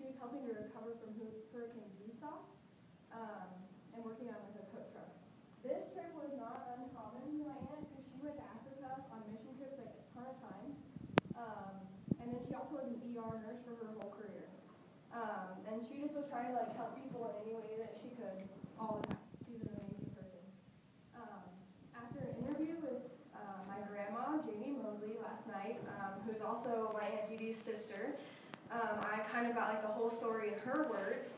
she was helping to recover from Hurricane Gustav, and working on like a cook truck. This trip was not uncommon to my aunt because she went to Africa on mission trips like a ton of times. And then she also was an ER nurse for her whole career. And she just was trying to like help people in any way that she could all the time. She's an amazing person. After an interview with my grandma, Jamie Mosley, last night, who's also my Aunt Deedy's sister, I kind of got like the whole story in her words.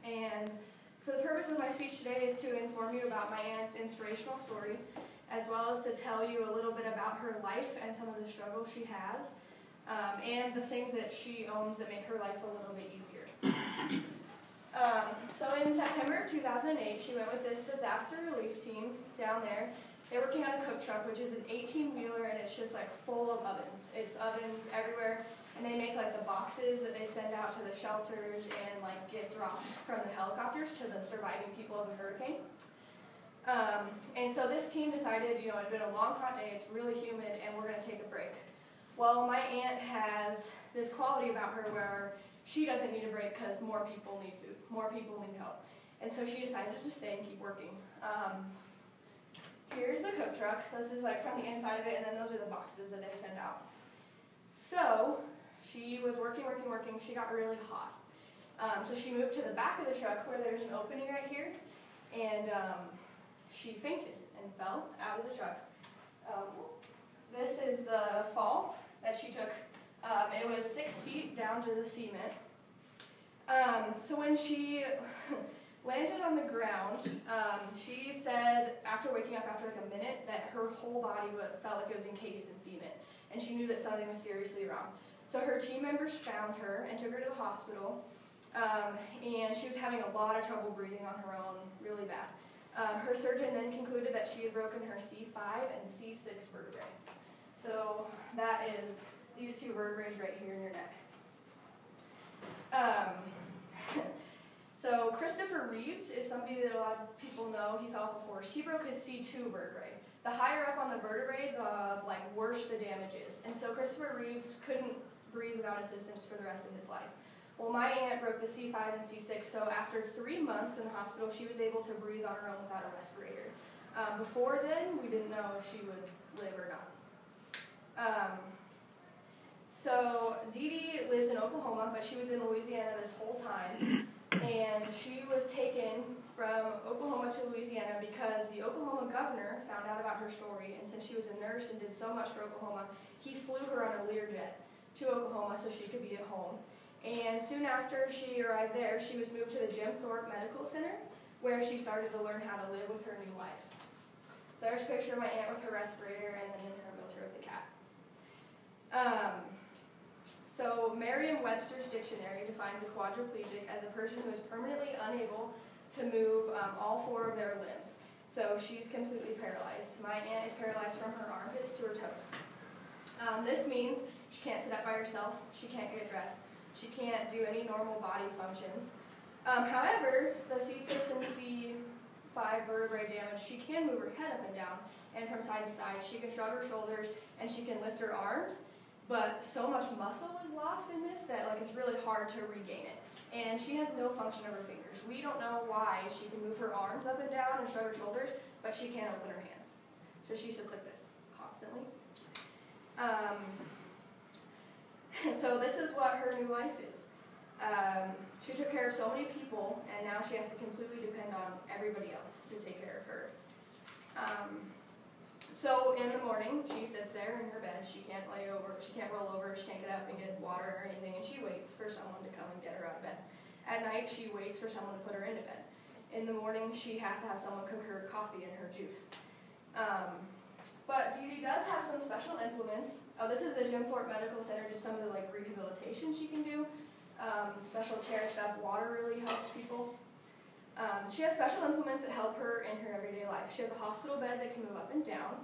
And so the purpose of my speech today is to inform you about my aunt's inspirational story, as well as to tell you a little bit about her life and some of the struggles she has, and the things that she owns that make her life a little bit easier. So in September of 2008, she went with this disaster relief team down there. They're working on a cook truck, which is an 18-wheeler, and it's just like full of ovens. It's ovens everywhere, and they make like the boxes that they send out to the shelters and like get dropped from the helicopters to the surviving people of the hurricane. And so this team decided, you know, it'd been a long hot day, it's really humid, and we're going to take a break. Well, my aunt has this quality about her where she doesn't need a break because more people need food, more people need help. And so she decided to stay and keep working. Here's the cook truck. This is like from the inside of it, and then those are the boxes that they send out. So she was working. She got really hot. So she moved to the back of the truck where there's an opening right here, and she fainted and fell out of the truck. This is the fall that she took. It was 6 feet down to the cement. So when she landed on the ground, she said after waking up after like a minute that her whole body felt like it was encased in cement, and she knew that something was seriously wrong. So her team members found her and took her to the hospital, and she was having a lot of trouble breathing on her own, really bad. Her surgeon then concluded that she had broken her C5 and C6 vertebrae. So that is these two vertebrae right here in your neck. So Christopher Reeves is somebody that a lot of people know. He fell off a horse. He broke his C2 vertebrae. The higher up on the vertebrae, the worse the damage is. And so Christopher Reeves couldn't breathe without assistance for the rest of his life. Well, my aunt broke the C5 and C6, so after 3 months in the hospital, she was able to breathe on her own without a respirator. Before then, we didn't know if she would live or not. So Deedy lives in Oklahoma, but she was in Louisiana this whole time. And she was taken from Oklahoma to Louisiana because the Oklahoma governor found out about her story, and since she was a nurse and did so much for Oklahoma, he flew her on a Learjet to Oklahoma so she could be at home. And soon after she arrived there, she was moved to the Jim Thorpe Medical Center, where she started to learn how to live with her new life. So there's a picture of my aunt with her respirator, and then in her wheelchair with the cat. So Merriam-Webster's dictionary defines a quadriplegic as a person who is permanently unable to move all 4 of their limbs. So she's completely paralyzed. My aunt is paralyzed from her armpits to her toes. This means she can't sit up by herself, she can't get dressed, she can't do any normal body functions. However, the C6 and C5 vertebrae damage, she can move her head up and down, and from side to side. She can shrug her shoulders, and she can lift her arms. But so much muscle was lost in this that it's really hard to regain it. And she has no function of her fingers. We don't know why she can move her arms up and down and shrug her shoulders, but she can't open her hands. So she sits like this constantly. So this is what her new life is. She took care of so many people, and now she has to completely depend on everybody else to take care of her. So in the morning, she sits there in her bed. She can't lay over, she can't roll over, she can't get up and get water or anything, and she waits for someone to come and get her out of bed. At night, she waits for someone to put her into bed. In the morning, she has to have someone cook her coffee and her juice. But Deedy does have some special implements. This is the Jim Thorpe Medical Center, just some of the rehabilitation she can do. Special chair stuff, water really helps people. She has special implements that help her in her everyday life. She has a hospital bed that can move up and down,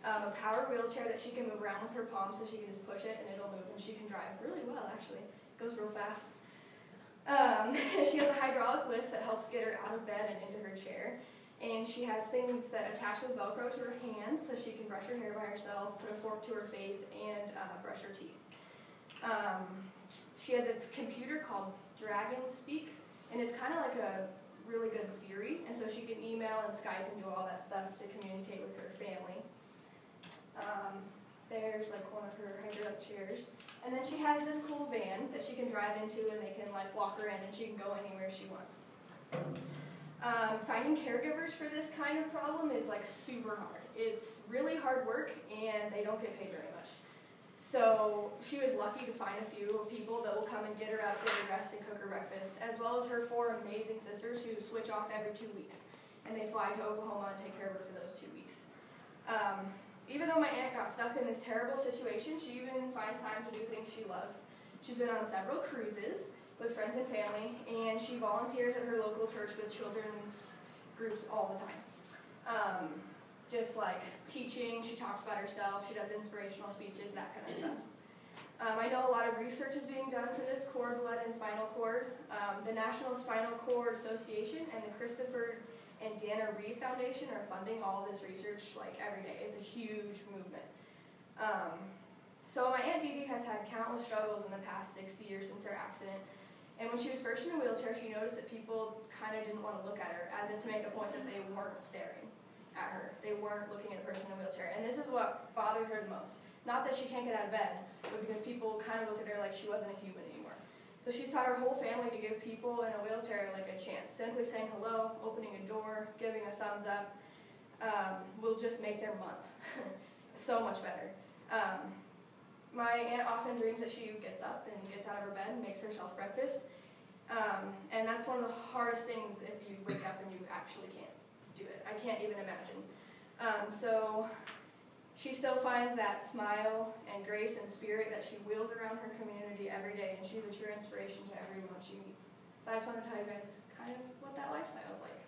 a powered wheelchair that she can move around with her palms so she can just push it and it'll move, and she can drive really well, actually. It goes real fast. She has a hydraulic lift that helps get her out of bed and into her chair. And she has things that attach with Velcro to her hands so she can brush her hair by herself, put a fork to her face, and brush her teeth. She has a computer called Dragon Speak, and it's kind of like a really good Siri, and so she can email and Skype and do all that stuff to communicate with her family. There's like one of her hydraulic chairs. And then she has this cool van that she can drive into, and they can like walk her in, and she can go anywhere she wants. Finding caregivers for this kind of problem is like super hard. It's really hard work, and they don't get paid very much. So she was lucky to find a few people that will come and get her up, get her dressed, and cook her breakfast, as well as her 4 amazing sisters who switch off every 2 weeks. And they fly to Oklahoma and take care of her for those 2 weeks. Even though my aunt got stuck in this terrible situation, she even finds time to do things she loves. She's been on several cruises with friends and family, and she volunteers at her local church with children's groups all the time. Just like teaching, she talks about herself, she does inspirational speeches, that kind of stuff. I know a lot of research is being done for this, cord blood and spinal cord. The National Spinal Cord Association and the Christopher and Dana Reeve Foundation are funding all this research like every day. It's a huge movement. So my Aunt Deedy has had countless struggles in the past 6 years since her accident. And when she was first in a wheelchair, she noticed that people kind of didn't want to look at her, as if to make a point that they weren't staring at her. They weren't looking at the person in the wheelchair. And this is what bothered her the most. Not that she can't get out of bed, but because people kind of looked at her like she wasn't a human anymore. So she's taught her whole family to give people in a wheelchair like a chance. Simply saying hello, opening a door, giving a thumbs up will just make their month so much better. My aunt often dreams that she gets up and gets out of her bed and makes herself breakfast. And that's one of the hardest things if you wake up and you actually can't do it. I can't even imagine. So she still finds that smile and grace and spirit that she wheels around her community every day, and she's a true inspiration to everyone she meets. So I just want to tell you guys kind of what that lifestyle is like.